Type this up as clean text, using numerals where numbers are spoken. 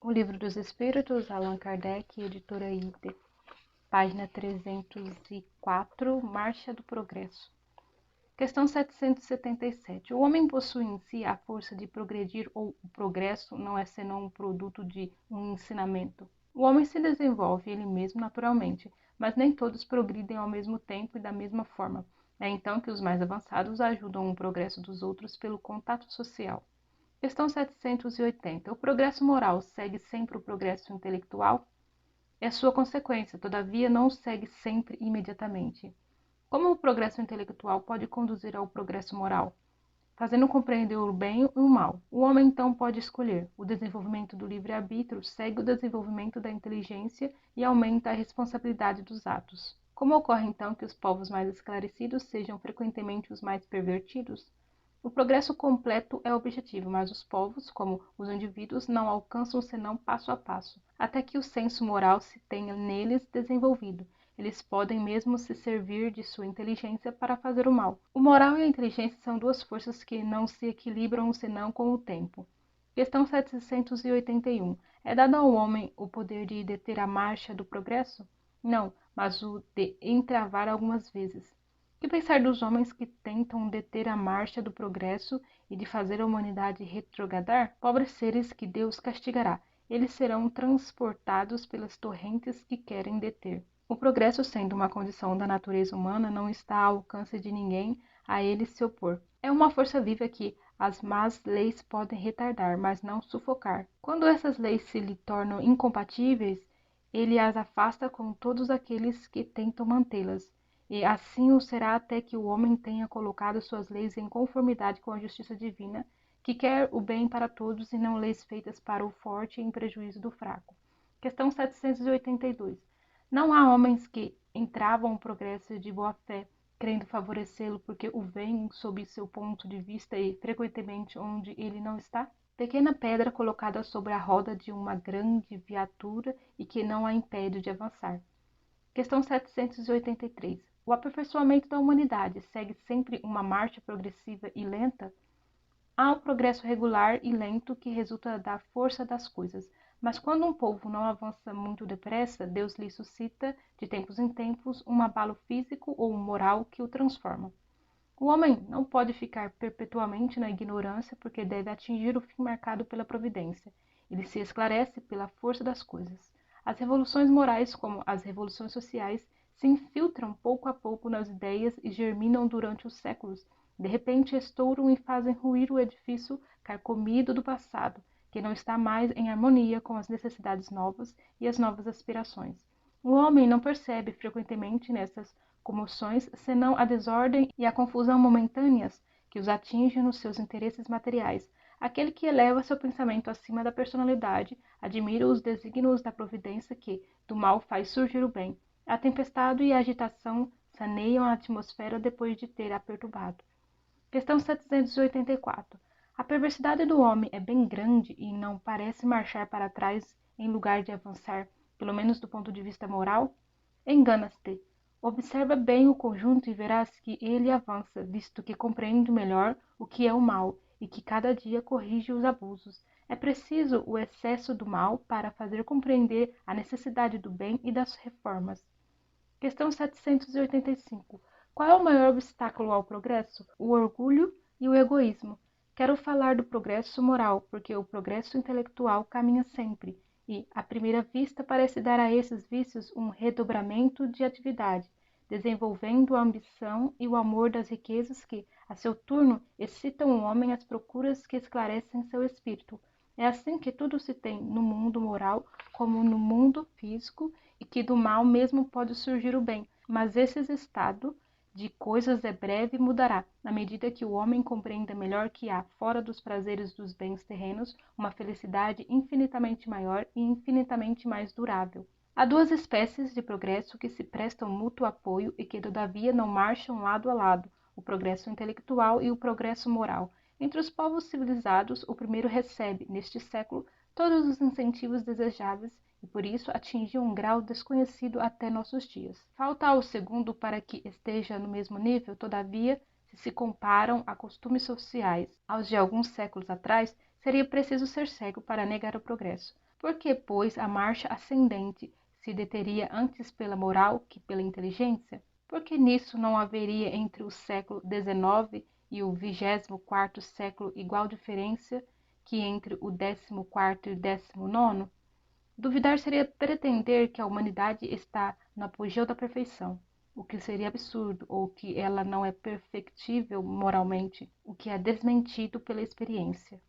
O Livro dos Espíritos, Allan Kardec, editora IDE, página 304, Marcha do Progresso. Questão 777. O homem possui em si a força de progredir ou o progresso não é senão um produto de um ensinamento? O homem se desenvolve ele mesmo naturalmente, mas nem todos progridem ao mesmo tempo e da mesma forma. É então que os mais avançados ajudam o progresso dos outros pelo contato social. Questão 780. O progresso moral segue sempre o progresso intelectual? É sua consequência, todavia não o segue sempre imediatamente. Como o progresso intelectual pode conduzir ao progresso moral? Fazendo compreender o bem e o mal. O homem então pode escolher. O desenvolvimento do livre-arbítrio segue o desenvolvimento da inteligência e aumenta a responsabilidade dos atos. Como ocorre então que os povos mais esclarecidos sejam frequentemente os mais pervertidos? O progresso completo é o objetivo, mas os povos, como os indivíduos, não alcançam senão passo a passo, até que o senso moral se tenha neles desenvolvido. Eles podem mesmo se servir de sua inteligência para fazer o mal. O moral e a inteligência são duas forças que não se equilibram senão com o tempo. Questão 781. É dado ao homem o poder de deter a marcha do progresso? Não, mas o de entravar algumas vezes. Que pensar dos homens que tentam deter a marcha do progresso e de fazer a humanidade retrogradar? Pobres seres que Deus castigará, eles serão transportados pelas torrentes que querem deter. O progresso, sendo uma condição da natureza humana, não está ao alcance de ninguém a ele se opor. É uma força viva que as más leis podem retardar, mas não sufocar. Quando essas leis se lhe tornam incompatíveis, ele as afasta com todos aqueles que tentam mantê-las. E assim o será até que o homem tenha colocado suas leis em conformidade com a justiça divina, que quer o bem para todos e não leis feitas para o forte em prejuízo do fraco. Questão 782. Não há homens que entravam o progresso de boa fé, querendo favorecê-lo porque o veem sob seu ponto de vista e frequentemente onde ele não está? Pequena pedra colocada sobre a roda de uma grande viatura e que não a impede de avançar. Questão 783. O aperfeiçoamento da humanidade segue sempre uma marcha progressiva e lenta? Há o progresso regular e lento que resulta da força das coisas, mas quando um povo não avança muito depressa, Deus lhe suscita, de tempos em tempos, um abalo físico ou moral que o transforma. O homem não pode ficar perpetuamente na ignorância porque deve atingir o fim marcado pela providência. Ele se esclarece pela força das coisas. As revoluções morais, como as revoluções sociais, se infiltram pouco a pouco nas ideias e germinam durante os séculos. De repente estouram e fazem ruir o edifício carcomido do passado, que não está mais em harmonia com as necessidades novas e as novas aspirações. O homem não percebe frequentemente nessas comoções senão a desordem e a confusão momentâneas que os atingem nos seus interesses materiais. Aquele que eleva seu pensamento acima da personalidade admira os desígnios da providência que, do mal, faz surgir o bem. A tempestade e a agitação saneiam a atmosfera depois de ter a perturbado. Questão 784. A perversidade do homem é bem grande e não parece marchar para trás em lugar de avançar, pelo menos do ponto de vista moral? Engana-te. Observa bem o conjunto e verás que ele avança, visto que compreende melhor o que é o mal e que cada dia corrige os abusos. É preciso o excesso do mal para fazer compreender a necessidade do bem e das reformas. Questão 785. Qual é o maior obstáculo ao progresso? O orgulho e o egoísmo. Quero falar do progresso moral, porque o progresso intelectual caminha sempre, e, à primeira vista, parece dar a esses vícios um redobramento de atividade, desenvolvendo a ambição e o amor das riquezas que, a seu turno, excitam o homem às procuras que esclarecem seu espírito. É assim que tudo se tem no mundo moral como no mundo físico, e que do mal mesmo pode surgir o bem, mas esse estado de coisas é breve e mudará, na medida que o homem compreenda melhor que há, fora dos prazeres dos bens terrenos, uma felicidade infinitamente maior e infinitamente mais durável. Há duas espécies de progresso que se prestam mútuo apoio e que, todavia, não marcham lado a lado, o progresso intelectual e o progresso moral. Entre os povos civilizados, o primeiro recebe, neste século, todos os incentivos desejáveis e por isso atingiu um grau desconhecido até nossos dias. Falta ao segundo para que esteja no mesmo nível, todavia, se comparam a costumes sociais aos de alguns séculos atrás, seria preciso ser cego para negar o progresso. Porque, pois, a marcha ascendente se deteria antes pela moral que pela inteligência? Porque nisso não haveria entre o século XIX e o 24º século igual diferença que entre o 14º e o 19º? Duvidar seria pretender que a humanidade está no apogeu da perfeição, o que seria absurdo, ou que ela não é perfectível moralmente, o que é desmentido pela experiência.